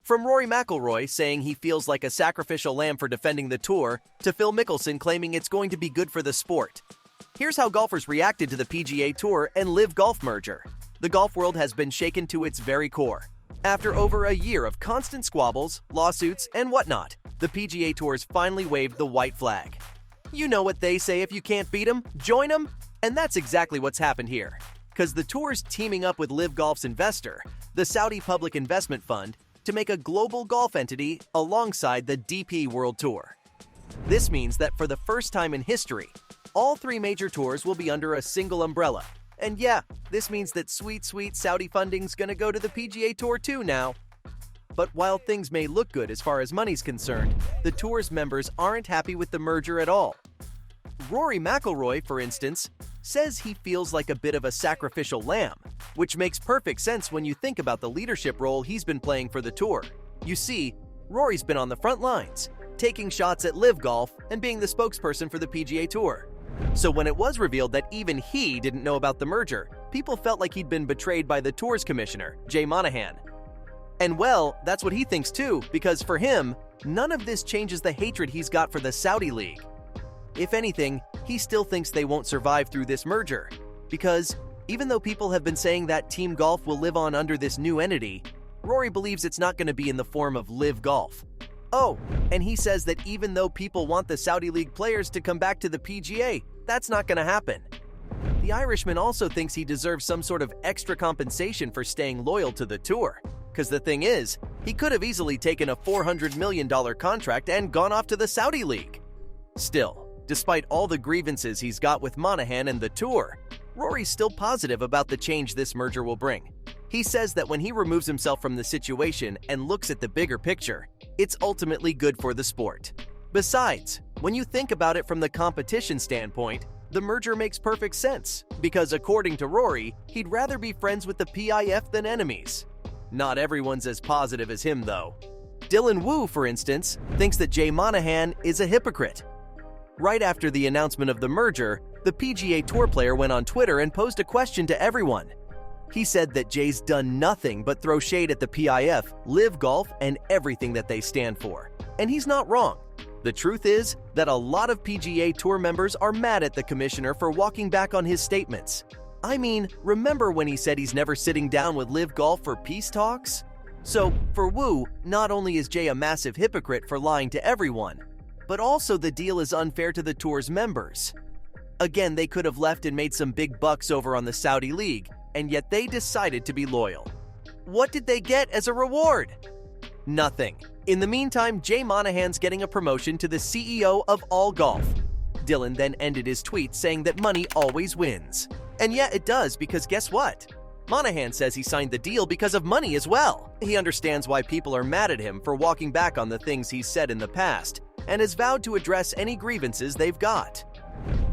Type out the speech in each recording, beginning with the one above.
From Rory McIlroy saying he feels like a sacrificial lamb for defending the tour, to Phil Mickelson claiming it's going to be good for the sport. Here's how golfers reacted to the PGA Tour and LIV Golf merger. The golf world has been shaken to its very core. After over a year of constant squabbles, lawsuits, and whatnot, the PGA Tour's finally waved the white flag. You know what they say, if you can't beat them, join them? And that's exactly what's happened here. Because the tour's teaming up with LIV Golf's investor, the Saudi Public Investment Fund, to make a global golf entity alongside the DP World Tour. This means that for the first time in history, all three major tours will be under a single umbrella. And yeah, this means that sweet Saudi funding's gonna go to the PGA Tour too now. But while things may look good as far as money's concerned, the tour's members aren't happy with the merger at all. Rory McIlroy, for instance, says he feels like a bit of a sacrificial lamb, which makes perfect sense when you think about the leadership role he's been playing for the tour. You see, Rory's been on the front lines, taking shots at LIV Golf and being the spokesperson for the PGA Tour. So when it was revealed that even he didn't know about the merger, people felt like he'd been betrayed by the tour's commissioner, Jay Monahan. And well, that's what he thinks too, because for him, none of this changes the hatred he's got for the Saudi League. If anything, he still thinks they won't survive through this merger, because even though people have been saying that Team Golf will live on under this new entity, Rory believes it's not going to be in the form of LIV Golf. Oh, and he says that even though people want the Saudi League players to come back to the PGA, that's not going to happen. The Irishman also thinks he deserves some sort of extra compensation for staying loyal to the tour. Because the thing is, he could have easily taken a $400 million contract and gone off to the Saudi League. Still, despite all the grievances he's got with Monahan and the tour, Rory's still positive about the change this merger will bring. He says that when he removes himself from the situation and looks at the bigger picture, it's ultimately good for the sport. Besides, when you think about it from the competition standpoint, the merger makes perfect sense, because according to Rory, he'd rather be friends with the PIF than enemies. Not everyone's as positive as him, though. Dylan Wu, for instance, thinks that Jay Monahan is a hypocrite. Right after the announcement of the merger, the PGA Tour player went on Twitter and posed a question to everyone. He said that Jay's done nothing but throw shade at the PIF, LIV Golf, and everything that they stand for. And he's not wrong. The truth is that a lot of PGA Tour members are mad at the commissioner for walking back on his statements. I mean, remember when he said he's never sitting down with LIV Golf for peace talks? So, for Wu, not only is Jay a massive hypocrite for lying to everyone, but also the deal is unfair to the tour's members. Again, they could have left and made some big bucks over on the Saudi League, and yet they decided to be loyal. What did they get as a reward? Nothing. In the meantime, Jay Monahan's getting a promotion to the CEO of All Golf. Dylan then ended his tweet saying that money always wins. And yeah, it does, because guess what? Monahan says he signed the deal because of money as well. He understands why people are mad at him for walking back on the things he's said in the past, and has vowed to address any grievances they've got.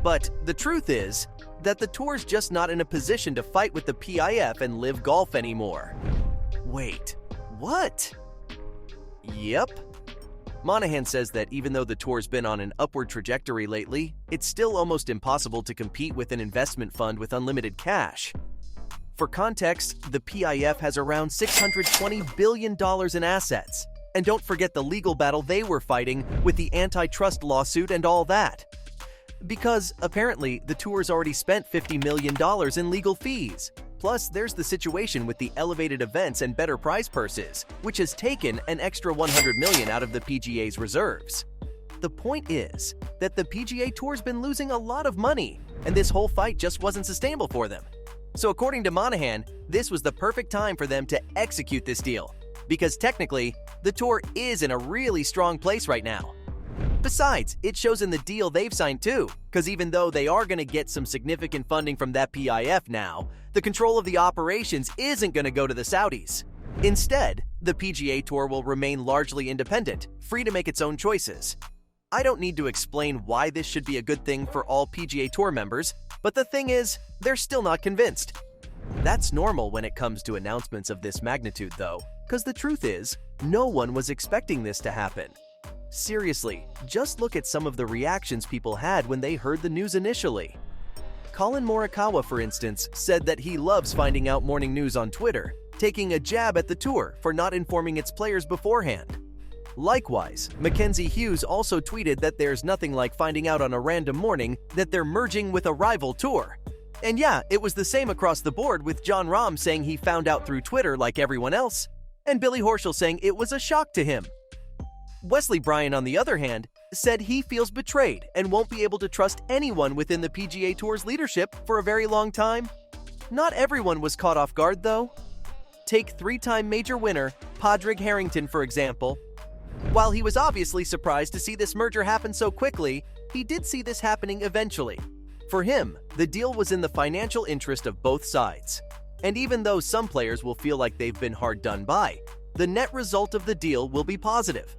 But the truth is that the tour's just not in a position to fight with the PIF and LIV Golf anymore. Wait, what? Yep. Monahan says that even though the tour's been on an upward trajectory lately, it's still almost impossible to compete with an investment fund with unlimited cash. For context, the PIF has around $620 billion in assets. And don't forget the legal battle they were fighting with the antitrust lawsuit and all that. Because, apparently, the tour's already spent $50 million in legal fees. Plus, there's the situation with the elevated events and better prize purses, which has taken an extra $100 million out of the PGA's reserves. The point is that the PGA Tour's been losing a lot of money, and this whole fight just wasn't sustainable for them. So according to Monahan, this was the perfect time for them to execute this deal, because technically, the tour is in a really strong place right now. Besides, it shows in the deal they've signed too, because even though they are going to get some significant funding from that PIF now, the control of the operations isn't going to go to the Saudis. Instead, the PGA Tour will remain largely independent, free to make its own choices. I don't need to explain why this should be a good thing for all PGA Tour members, but the thing is, they're still not convinced. That's normal when it comes to announcements of this magnitude though, because the truth is, no one was expecting this to happen. Seriously, just look at some of the reactions people had when they heard the news initially. Colin Morikawa, for instance, said that he loves finding out morning news on Twitter, taking a jab at the tour for not informing its players beforehand. Likewise, Mackenzie Hughes also tweeted that there's nothing like finding out on a random morning that they're merging with a rival tour. And yeah, it was the same across the board, with Jon Rahm saying he found out through Twitter like everyone else, and Billy Horschel saying it was a shock to him. Wesley Bryan, on the other hand, said he feels betrayed and won't be able to trust anyone within the PGA Tour's leadership for a very long time. Not everyone was caught off guard, though. Take three-time major winner Padraig Harrington, for example. While he was obviously surprised to see this merger happen so quickly, he did see this happening eventually. For him, the deal was in the financial interest of both sides. And even though some players will feel like they've been hard done by, the net result of the deal will be positive.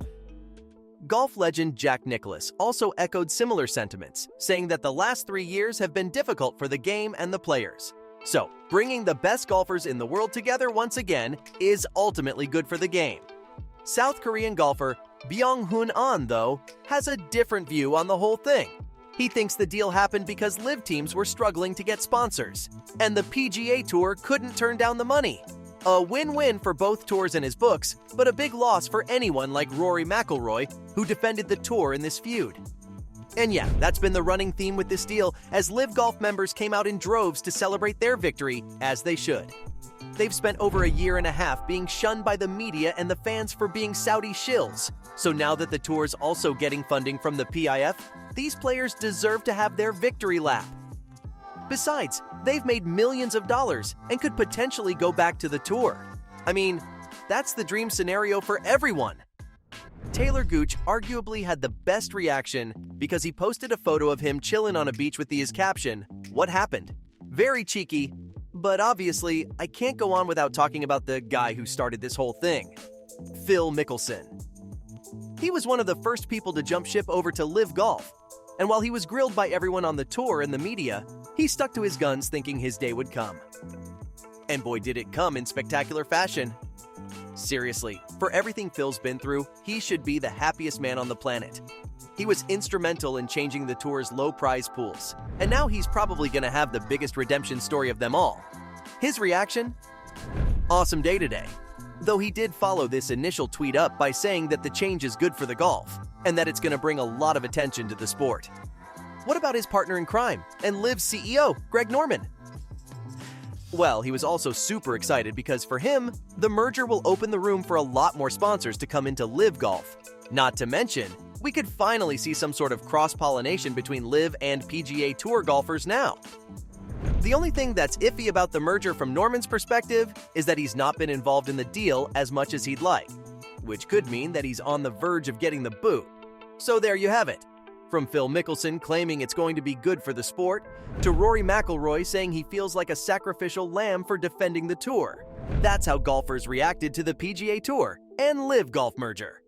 Golf legend Jack Nicklaus also echoed similar sentiments, saying that the last 3 years have been difficult for the game and the players. So, bringing the best golfers in the world together once again is ultimately good for the game. South Korean golfer Byung-Hun An, though, has a different view on the whole thing. He thinks the deal happened because LIV teams were struggling to get sponsors, and the PGA Tour couldn't turn down the money. A win-win for both tours in his books, but a big loss for anyone like Rory McIlroy, who defended the tour in this feud. And yeah, that's been the running theme with this deal, as LIV Golf members came out in droves to celebrate their victory, as they should. They've spent over a year and a half being shunned by the media and the fans for being Saudi shills. So now that the tour's also getting funding from the PIF, these players deserve to have their victory lap. Besides, they've made millions of dollars and could potentially go back to the tour. I mean, that's the dream scenario for everyone. Taylor Gooch arguably had the best reaction because he posted a photo of him chilling on a beach with his caption, "What happened?" Very cheeky, but obviously, I can't go on without talking about the guy who started this whole thing, Phil Mickelson. He was one of the first people to jump ship over to LIV Golf, and while he was grilled by everyone on the tour and the media, he stuck to his guns thinking his day would come. And boy, did it come in spectacular fashion. Seriously, for everything Phil's been through, he should be the happiest man on the planet. He was instrumental in changing the tour's low prize pools, and now he's probably going to have the biggest redemption story of them all. His reaction? Awesome day today. Though he did follow this initial tweet up by saying that the change is good for the golf, and that it's going to bring a lot of attention to the sport. What about his partner in crime and LIV's CEO, Greg Norman? Well, he was also super excited because for him, the merger will open the room for a lot more sponsors to come into LIV Golf. Not to mention, we could finally see some sort of cross-pollination between LIV and PGA Tour golfers now. The only thing that's iffy about the merger from Norman's perspective is that he's not been involved in the deal as much as he'd like, which could mean that he's on the verge of getting the boot. So there you have it. From Phil Mickelson claiming it's going to be good for the sport, to Rory McIlroy saying he feels like a sacrificial lamb for defending the tour. That's how golfers reacted to the PGA Tour and LIV Golf merger.